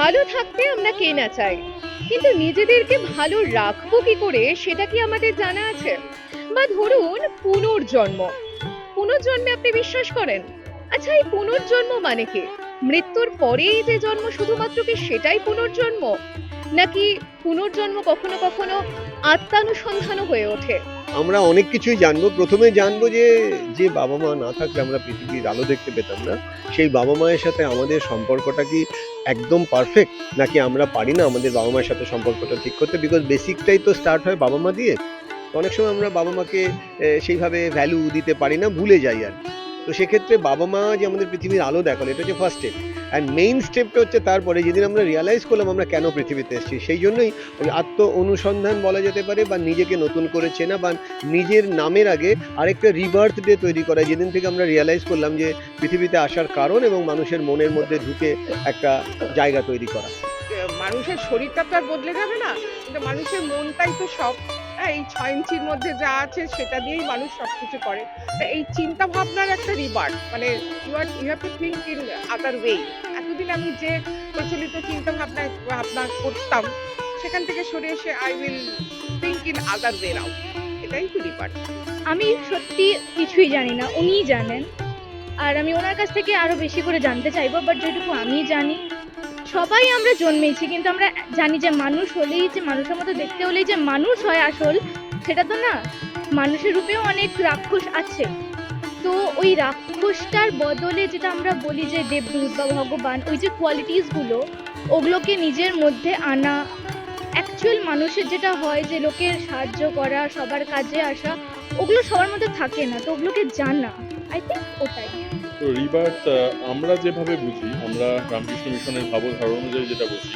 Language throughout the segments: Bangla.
ভালো থাকতে আমরা কে না চাই, কিন্তু নিজেদেরকে ভালো রাখবো কি করে সেটা কি আমাদের জানা আছে? বা ধরুন পুনর্জন্ম, পুনর্জন্মে আপনি বিশ্বাস করেন? আচ্ছা, এই পুনর্জন্ম মানে কি? মৃত্যুর পরেই যে জন্ম শুধুমাত্র কি সেটাই পুনর্জন্ম, নাকি পুনর্জন্ম কখনো কখনো আত্মানুসন্ধানও হয়ে ওঠে? আমরা অনেক কিছুই জানবো। প্রথমে জানবো যে যে বাবা মা না থাকলে আমরা পৃথিবীর আলো দেখতে পেতাম না, সেই বাবা মায়ের সাথে আমাদের সম্পর্কটা কি একদম পারফেক্ট, নাকি আমরা পারি না আমাদের বাবা মায়ের সাথে সম্পর্কটা ঠিক করতে। বিকজ বেসিকটাই তো স্টার্ট হয় বাবা মা দিয়ে। তো অনেক সময় আমরা বাবা মাকে সেইভাবে ভ্যালু দিতে পারি না, ভুলে যাই আর কি। তো সেক্ষেত্রে বাবা মা যে আমাদের পৃথিবীর আলো দেখালো, এটা হচ্ছে ফার্স্ট স্টেপ। অ্যান্ড মেইন স্টেপটা হচ্ছে তারপরে যেদিন আমরা রিয়ালাইজ করলাম আমরা কেন পৃথিবীতে এসেছি, সেই জন্যই ওই আত্ম অনুসন্ধান বলা যেতে পারে, বা নিজেকে নতুন করে চেনা, বা নিজের নামের আগে আরেকটা রিবার্থ ডে তৈরি করা, যেদিন থেকে আমরা রিয়ালাইজ করলাম যে পৃথিবীতে আসার কারণ এবং মানুষের মনের মধ্যে ঢুকে একটা জায়গা তৈরি করা। মানুষের শরীরটা তো আর বদলে যাবে না, কিন্তু মানুষের মনটাই তো সব। হ্যাঁ, এই 6 ইঞ্চির মধ্যে যা আছে সেটা দিয়েই মানুষ সবকিছু করে। তা এই চিন্তা ভাবনার একটা রিবার্ট, মানে you have to think in other way. এতদিন আমি যে প্রচলিত চিন্তা ভাবনা করতাম, সেখান থেকে সরে এসে I will think in other way নাও। এটাই তো রিবার্ট। আমি সত্যি কিছুই জানি না, উনিই জানেন। আর আমি ওনার কাছ থেকে আরো বেশি করে জানতে চাইবো। বাট যেটুকু আমি জানি, সবাই আমরা জন্মেছি, কিন্তু আমরা জানি যে মানুষ হলেই, যে মানুষের মতো দেখতে হলেই যে মানুষ হয় আসল, সেটা তো না। মানুষের রূপেও অনেক রাক্ষস আছে। তো ওই রাক্ষসটার বদলে যেটা আমরা বলি যে দেবদূত বা ভগবান, ওই যে কোয়ালিটিসগুলো, ওগুলোকে নিজের মধ্যে আনা। অ্যাকচুয়াল মানুষের যেটা হয় যে লোকের সাহায্য করা, সবার কাজে আসা, ওগুলো সবার মধ্যে থাকে না। তো ওগুলোকে জানা, আই থিঙ্ক ওটাই। তো রিবার্থ আমরা যেভাবে বুঝি, আমরা রামকৃষ্ণ মিশনের ভাবধারা অনুযায়ী যেটা বুঝি,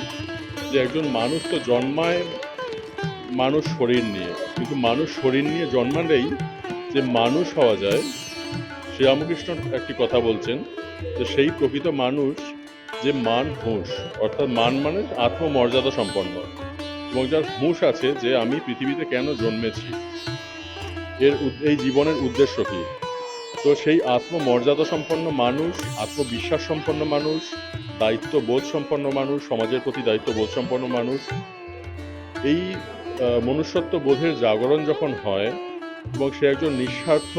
যে একজন মানুষ তো জন্মায় মানুষ শরীর নিয়ে, কিন্তু মানুষ শরীর নিয়ে জন্মালেই যে মানুষ হওয়া যায়, শ্রীরামকৃষ্ণ একটি কথা বলছেন যে সেই প্রকৃত মানুষ যে মান হুঁশ, অর্থাৎ মান মানে আত্মমর্যাদা সম্পন্ন, এবং যার হুঁশ আছে যে আমি পৃথিবীতে কেন জন্মেছি, এই জীবনের উদ্দেশ্য কি। তো সেই আত্মমর্যাদা সম্পন্ন মানুষ, আত্মবিশ্বাস সম্পন্ন মানুষ, দায়িত্ববোধ সম্পন্ন মানুষ, সমাজের প্রতি দায়িত্ববোধ সম্পন্ন মানুষ, এই মনুষ্যত্ব বোধের জাগরণ যখন হয় এবং সে একজন নিঃস্বার্থ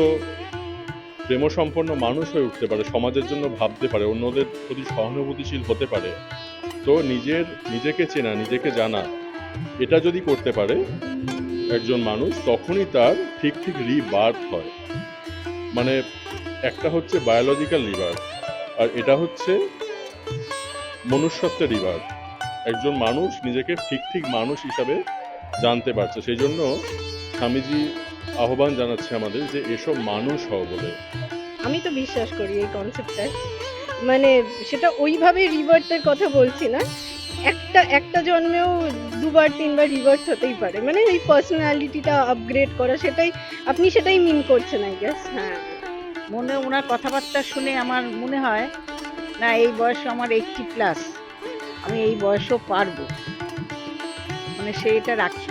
প্রেমসম্পন্ন মানুষ হয়ে উঠতে পারে, সমাজের জন্য ভাবতে পারে, অন্যদের প্রতি সহানুভূতিশীল হতে পারে, তো নিজেকে চেনা, নিজেকে জানা, এটা যদি করতে পারে একজন মানুষ, তখনই তার ঠিক ঠিক রিবার্থ হয়। মানে একটা হচ্ছে বায়োলজিক্যাল রিবার্থ, আর এটা হচ্ছে মনুষ্যত্বের রিবার্থ। একজন মানুষ নিজেকে ঠিক ঠিক মানুষ হিসাবে জানতে পারছে, সেই জন্য স্বামীজি আহ্বান জানাচ্ছে আমাদের যে এসব মানুষ হও বলে। আমি তো বিশ্বাস করি এই কনসেপ্টটায়। মানে সেটা ওইভাবে রিভার্টের কথা বলছি না, একটা একটা জন্মেও দুবার তিনবার রিভার্স হতেই পারে, মানে এই পার্সোনালিটিটা আপগ্রেড করা, সেটাই মিন করছেন আই গেস। হ্যাঁ, মনে ওনার কথাবার্তা শুনে আমার মনে হয় না, এই বয়সে আমার 80+, আমি এই বয়সেও পারবো, মানে সে এটা রাখছে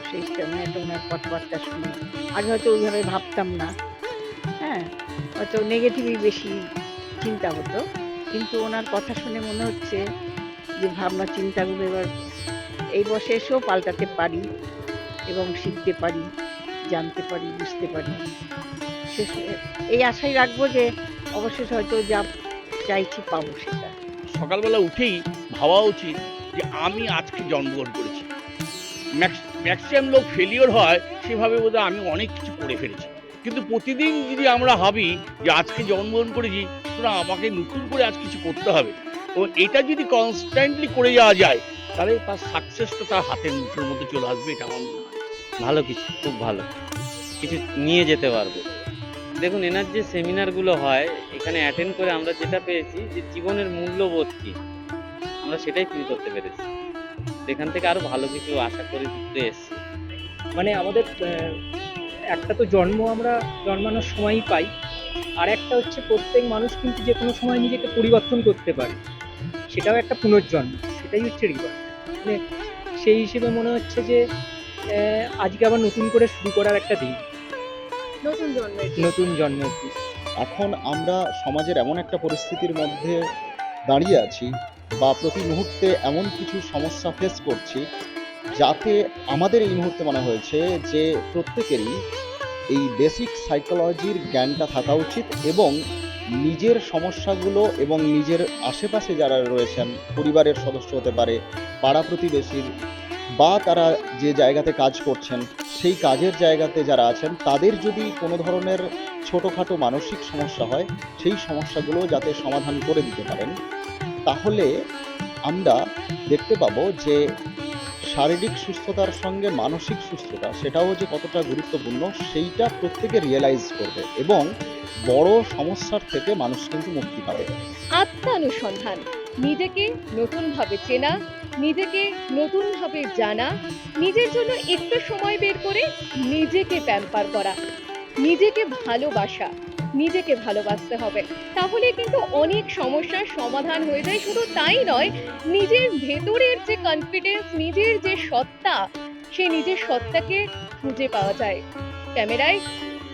সেই মানে এটা ওনার কথাবার্তা শুনে। আগে হয়তো ওইভাবে ভাবতাম না, হ্যাঁ, হয়তো নেগেটিভই বেশি চিন্তা হতো, কিন্তু ওনার কথা শুনে মনে হচ্ছে যে ভাবনা চিন্তাগুলো এবার এই বয়সে এসেও পাল্টাতে পারি এবং শিখতে পারি, জানতে পারি, বুঝতে পারি। শেষে এই আশাই রাখবো যে অবশেষে হয়তো যা চাইছি পাবো সেটা। সকালবেলা উঠেই ভাবা উচিত যে আমি আজকে জন্মগ্রহণ করেছি। ম্যাক্সিমাম লোক ফেলিওর হয় সেভাবে, বোধহয় আমি অনেক কিছু করে ফেলেছি। কিন্তু প্রতিদিন যদি আমরা ভাবি যে আজকে জন্মগ্রহণ করেছি, সুতরাং আমাকে নতুন করে আজ কিছু করতে হবে, এবং এটা যদি কনস্ট্যান্টলি করে যাওয়া যায়, তাহলে তার সাকসেসটা তার হাতের মুঠোর মধ্যে চলে আসবে, এটা আমার মনে হয়। ভালো কিছু, খুব ভালো কিছু নিয়ে যেতে পারবো। দেখুন, এনার যে সেমিনারগুলো হয় এখানে অ্যাটেন্ড করে আমরা যেটা পেয়েছি যে জীবনের মূল্যবোধ কি, আমরা সেটাই ফিল করতে পেরেছি। এখান থেকে আরো ভালো কিছু আশা করে দিতে এসেছি। মানে আমাদের একটা তো আমরা জন্মানোর সময়ই পাই, আর একটা হচ্ছে প্রত্যেক মানুষ কিন্তু যে কোনো সময় নিজেকে পরিবর্তন করতে পারে, সেটাও একটা পুনর্জন্ম, সেটাই হচ্ছে রিবার্থ। মানে সেই হিসেবে মনে হচ্ছে যে আজকে আবার নতুন করে শুরু করার একটা দিন, নতুন জন্মের দিন। এখন আমরা সমাজের এমন একটা পরিস্থিতির মধ্যে দাঁড়িয়ে আছি বা প্রতি মুহূর্তে এমন কিছু সমস্যা ফেস করছি, যাতে আমাদের এই মুহূর্তে মনে হয়েছে যে প্রত্যেকেরই এই বেসিক সাইকোলজির জ্ঞানটা থাকা উচিত এবং নিজের সমস্যাগুলো এবং নিজের আশেপাশে যারা রয়েছেন, পরিবারের সদস্য হতে পারে, পাড়া প্রতিবেশীর, বা তারা যে জায়গাতে কাজ করছেন সেই কাজের জায়গাতে যারা আছেন, তাদের যদি কোনো ধরনের ছোটোখাটো মানসিক সমস্যা হয়, সেই সমস্যাগুলো যাতে সমাধান করে দিতে পারেন, তাহলে আমরা দেখতে পাবো যে শারীরিক সুস্থতার সঙ্গে মানসিক সুস্থতা সেটাও যে কতটা গুরুত্বপূর্ণ সেইটা প্রত্যেকে রিয়েলাইজ করবে এবং বড় সমস্যার থেকে মানুষ কিন্তু মুক্তি পাবে। আত্মানুসন্ধান, নিজেকে নতুনভাবে চেনা, নিজেকে নতুনভাবে জানা, নিজের জন্য একটু সময় বের করে নিজেকে প্যাম্পার করা, নিজেকে ভালোবাসা, নিজেকে ভালোবাসতে হবে। তাহলে কিন্তু অনেক সমস্যার সমাধান হয়ে যায়। শুধু তাই নয়, নিজের ভেতরের যে কনফিডেন্স, নিজের যে সত্তা, সেই নিজের সত্তাকে খুঁজে পাওয়া যায়। ক্যামেরায়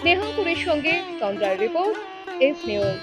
নেহাপুরের সঙ্গে চন্দ্রার রিপোর্ট, এস নিউজ।